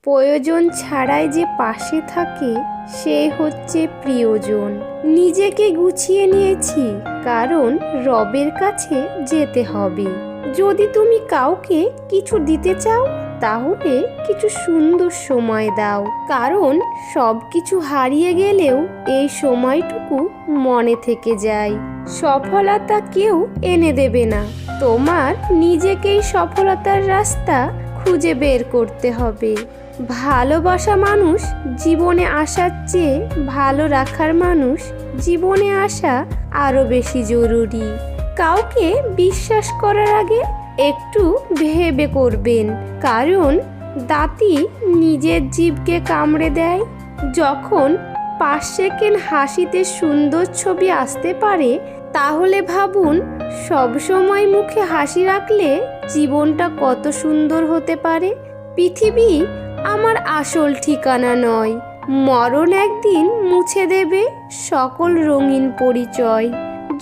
প্রয়োজন ছাড়াই যে পাশে থাকে সে হচ্ছে প্রিয়জন। নিজেকে গুছিয়ে নিয়েছি, কারণ রবের কাছে যেতে হবে। যদি তুমি কাউকে কিছু দিতে চাও তাহলে কিছু সুন্দর সময় দাও, কারণ সব কিছু হারিয়ে গেলেও এই সময়টুকু মনে থেকে যায়। সফলতা কেউ এনে দেবে না, তোমার নিজেকেই সফলতার রাস্তা খুঁজে বের করতে হবে। ভালোবাসা মানুষ জীবনে আসার চেয়ে ভালো রাখার মানুষ জীবনে আসা আরো বেশি জরুরি। কাউকে বিশ্বাস করার আগে একটু ভেবে করবেন, কারণ দাঁতই নিজের জিভকে কামড়ে দেয়। যখন 5 সেকেন্ড হাসিতে সুন্দর ছবি আসতে পারে, তাহলে ভাবুন সবসময় মুখে হাসি রাখলে জীবনটা কত সুন্দর হতে পারে। পৃথিবী আমার আসল ঠিকানা নয়, মরণ একদিন মুছে দেবে সকল রঙিন পরিচয়।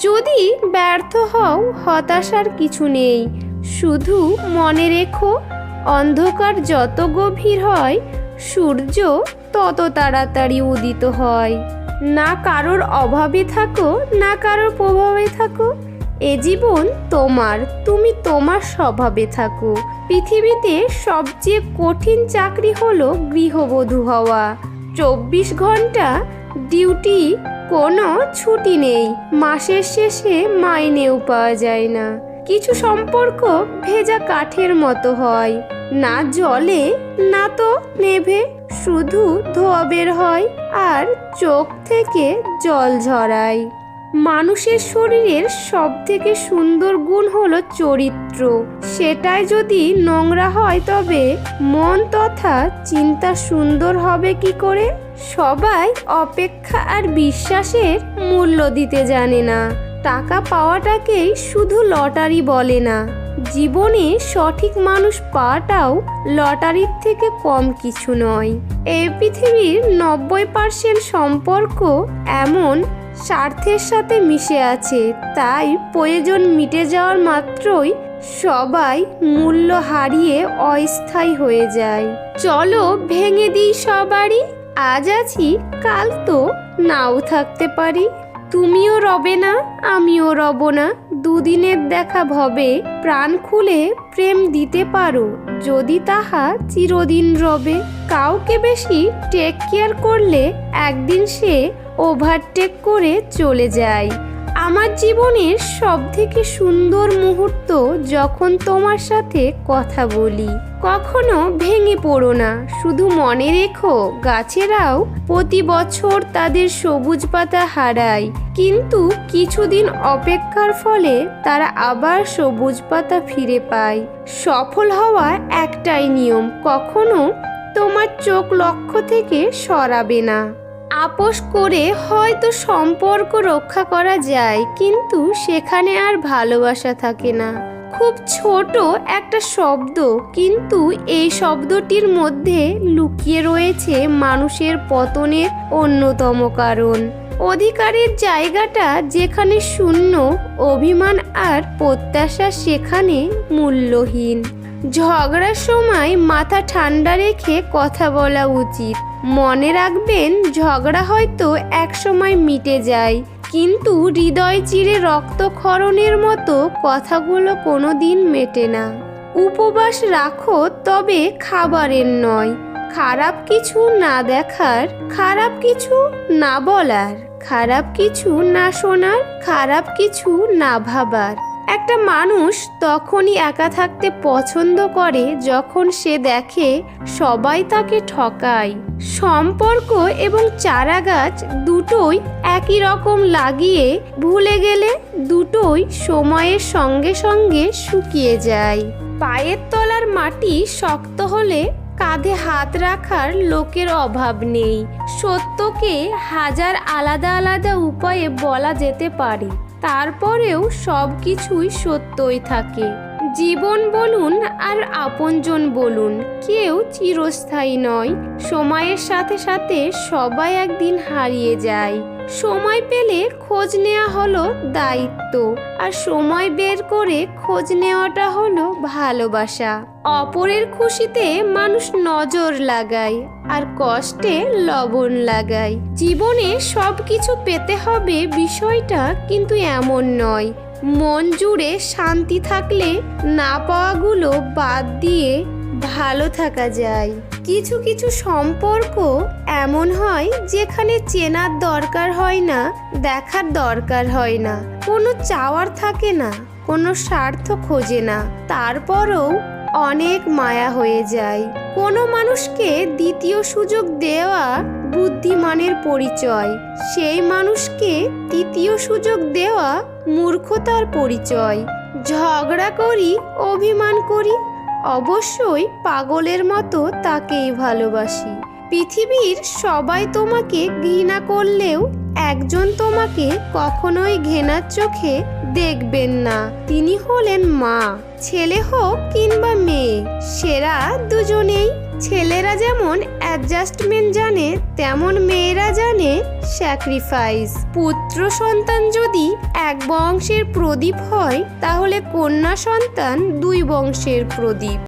যদি ব্যর্থ হও, হতাশার কিছু নেই, শুধু মনে রেখো অন্ধকার যত গভীর হয় সূর্য তত তাড়াতাড়ি উদিত হয়। না কারোর অভাবে থাকো, না কারোর প্রভাবে থাকো, এ জীবন তোমার, তুমি তোমার স্বভাবে থাকো। পৃথিবীতে সবচেয়ে কঠিন চাকরি হলো গৃহবধূ হওয়া। 24 ঘন্টা ডিউটি, কোনো ছুটি নেই, মাসের শেষে মাইনেও পাওয়া যায় না। কিছু সম্পর্ক ভেজা কাঠের মতো হয়, না জ্বলে না তো নেভে, শুধু ধোয়া বের হয় আর চোখ থেকে জল ঝরায়। মানুষের শরীরের সবথেকে সুন্দর গুণ হলো চরিত্র। সেটাই যদি নোংরা হয় তবে মন তথা চিন্তা সুন্দর হবে কি করে? সবাই অপেক্ষা আর বিশ্বাসের মূল্য দিতে জানে না। টাকা পাওয়াটাকেই শুধু লটারি বলে না, জীবনে সঠিক মানুষ পাওয়াটাও লটারির থেকে কম কিছু নয়। এই পৃথিবীর 90% সম্পর্ক এমন স্বার্থের সাথে মিশে আছে, তাই প্রয়োজন মিটে যাওয়ার মাত্রই সবাই মূল্য হারিয়ে অস্থায়ী হয়ে যায়। চলো ভেঙে দিই সবারই, আজ আছি কাল তো নাও থাকতে পারি। তুমিও রবে না, আমিও রব না, দুদিনের দেখা ভবে প্রাণ খুলে প্রেম দিতে পারো যদি তাহা চিরদিন রবে। কাউকে বেশি টেক কেয়ার করলে একদিন সে ওভারটেক করে চলে যায়। আমার জীবনের সবথেকে সুন্দর মুহূর্ত যখন তোমার সাথে কথা বলি। কখনো ভেঙে পড়ো না, শুধু মনে রেখো গাছেরাও প্রতি বছর তাদের সবুজ পাতা হারায়, কিন্তু কিছুদিন অপেক্ষার ফলে তারা আবার সবুজ পাতা ফিরে পায়। সফল হওয়া একটাই নিয়ম, কখনো তোমার চোখ লক্ষ্য থেকে সরাবে না। আপোষ করে হয়তো সম্পর্ক রক্ষা করা যায়, কিন্তু সেখানে আর ভালোবাসা থাকে না। খুব ছোট একটা শব্দ, কিন্তু এই শব্দটির মধ্যে লুকিয়ে রয়েছে মানুষের পতনের অন্যতম কারণ। অধিকারের জায়গাটা যেখানে শূন্য, অভিমান আর প্রত্যাশা সেখানে মূল্যহীন। ঝগড়ার সময় মাথা ঠান্ডা রেখে কথা বলা উচিত। মনে রাখবেন, ঝগড়া হয়তো একসময় মিটে যায়, কিন্তু হৃদয় চিরে রক্তক্ষরণের মতো কথাগুলো কোনোদিন মেটে না। উপবাস রাখো, তবে খাবারের নয়। খারাপ কিছু না দেখার, খারাপ কিছু না বলার, খারাপ কিছু না শোনার, খারাপ কিছু না ভাবার। একটা মানুষ তখনই একা থাকতে পছন্দ করে যখন সে দেখে সবাই তাকে ঠকায়। সম্পর্ক এবং চারাগাছ দুটোই একই রকম লাগিয়ে ভুলে গেলে দুটোই সময়ের সঙ্গে সঙ্গে শুকিয়ে যায়। পায়ের তলার মাটি শক্ত হলে কাঁধে হাত রাখার লোকের অভাব নেই। সত্যকে হাজার আলাদা আলাদা উপায়ে বলা যেতে পারে, তারপরেও সব কিছুই সত্যই থাকে। জীবন বলুন আর আপনজন বলুন, কেউ চিরস্থায়ী নয়। সময়ের সাথে সাথে সবাই একদিন হারিয়ে যায়। সময় পেলে খোঁজ নেওয়া হলো দায়িত্ব, আর সময় বের করে খোঁজ নেওয়াটা হলো ভালোবাসা। অপরের খুশিতে মানুষ নজর লাগায়, আর কষ্টে লবণ লাগায়। জীবনে সব কিছু পেতে হবে বিষয়টা কিন্তু এমন নয়। মন জুড়ে শান্তি থাকলে না পাওয়াগুলো বাদ দিয়ে ভালো থাকা যায়। কিছু কিছু সম্পর্ক এমন হয় যেখানে চেনার দরকার হয় না, দেখার দরকার হয় না, কোনো চাওয়ার থাকে না, কোনো স্বার্থ খোঁজে না, তারপরও অনেক মায়া হয়ে যায়। কোনো মানুষকে দ্বিতীয় সুযোগ দেওয়া বুদ্ধিমানের পরিচয়, সেই মানুষকে তৃতীয় সুযোগ দেওয়া মূর্খতার পরিচয়। ঝগড়া করি, অভিমান করি, অবশ্যই পাগলের মতো তাকেই ভালোবাসি। পৃথিবীর সবাই তোমাকে ঘৃণা করলেও একজন তোমাকে কখনোই ঘৃণার চোখে দেখবেন না, তিনি হলেন মা। ছেলে হোক কিংবা মেয়ে, সেরা দুজনেই। ছেলেরা যেমন অ্যাডজাস্টমেন্ট জানে, তেমন মেয়েরা জানে স্যাক্রিফাইস। পুত্র সন্তান যদি এক বংশের প্রদীপ হয়, তাহলে কন্যা সন্তান দুই বংশের প্রদীপ।